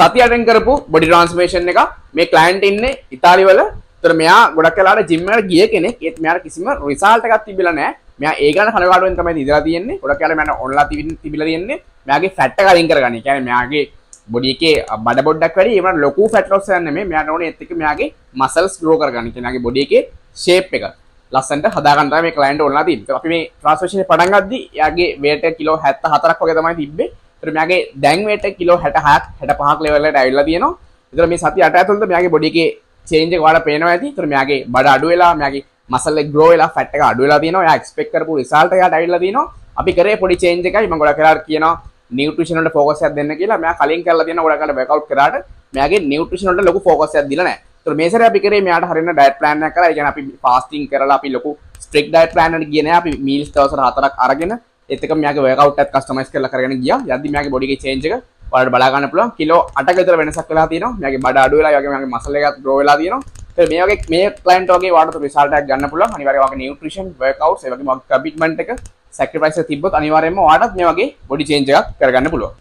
සතියටෙන් කරපු බොඩි ට්‍රාන්ස්ෆර්මේෂන් එක මේ ක්ලයන්ට් ඉන්නේ ඉතාලි වල. ඒතර මෙයා ගොඩක් වෙලාවට ජිම් එකට ගිය කෙනෙක්. ඒත් මෙයාට කිසිම රිසල්ට් එකක් තිබිලා නැහැ. මෙයා ඒ ගන්න කනගාටුවෙන් තමයි ඉඳලා තියෙන්නේ. ගොඩක් වෙලාවට මෙයාට ඔන්ලා තිබිලා තියෙන්නේ. මෙයාගේ ෆැට් එක අයින් කරගන්න. ඒ කියන්නේ මෙයාගේ බොඩි එකේ බඩ පොඩ්ඩක් වැඩි. ඒ වුණාට ලොකු ෆැට් ලොස් එකක් නෙමෙයි. මෙයාට ඕනේ ඒත් එක්ක මෙයාගේ මසල්ස් ග්‍රෝ කරගන්න. ඒ කියන්නේ මෙයාගේ බොඩි එකේ ෂේප් එක ලස්සනට හදාගන්න තමයි මේ ක්ලයන්ට් ඕනලා තියෙන්නේ. අපි මේ ට්‍රාන්ස්ෆර්මේෂන් පටන් ගද්දි එයාගේ weight එක කිලෝ 74ක් වගේ තමයි තිබ්බේ. ඒතර මෙයාගේ දැන් weight එක කිලෝ 66ක් 65ක් level එකට ඇවිල්ලා තියෙනවා. ඒතර මේ සති 8 ඇතුළත මෙයාගේ බොඩි එකේ change එක ඔයාලා පේනවා ඇති. ඒතර මෙයාගේ බඩ අඩු වෙලා මෙයාගේ muscle එක grow වෙලා fat එක අඩු වෙලා තියෙනවා. එයා expect කරපු result එකකට ඇවිල්ලා තියෙනවා. අපි කරේ පොඩි change එකයි. මම ගොඩක් වෙලාවට කියනවා nutrition වලට focus එකක් දෙන්න කියලා. මෙයා කලින් කරලා තියෙනවා ගොඩක් වෙලාවට workout කරාට මෙයාගේ nutrition වලට ලොකු focus එකක් දීලා නැහැ. ඒතර මේ සැරේ අපි කරේ මෙයාට හරියන diet plan එකක් කරලා. ඒ කියන්නේ අපි fasting කරලා අපි ලොකු strict diet plan එකට ගියේ නෑ. අපි meals දවසට 4ක් අරගෙන ඒත් එක මෙයාගේ workout එකත් customize කරලා කරගෙන ගියා. යද්දි මෙයාගේ body එකේ change එක ඔයාලට බලා ගන්න පුළුවන්. කිලෝ 8ක විතර වෙනසක් වෙලා තියෙනවා. මෙයාගේ බඩ අඩු වෙලා, ඒ වගේම මෙයාගේ muscle එකත් grow වෙලා තියෙනවා. ඒත් මේ වගේ මේ client වගේ ඔයාලට result එකක් ගන්න පුළුවන්. අනිවාර්යයෙන් ඔයාගේ nutrition, workouts, ඒ වගේම commitment එක sacrifice එක තිබ්බොත් අනිවාර්යයෙන්ම ඔයාලට මේ වගේ body change එකක් කරගන්න පුළුවන්.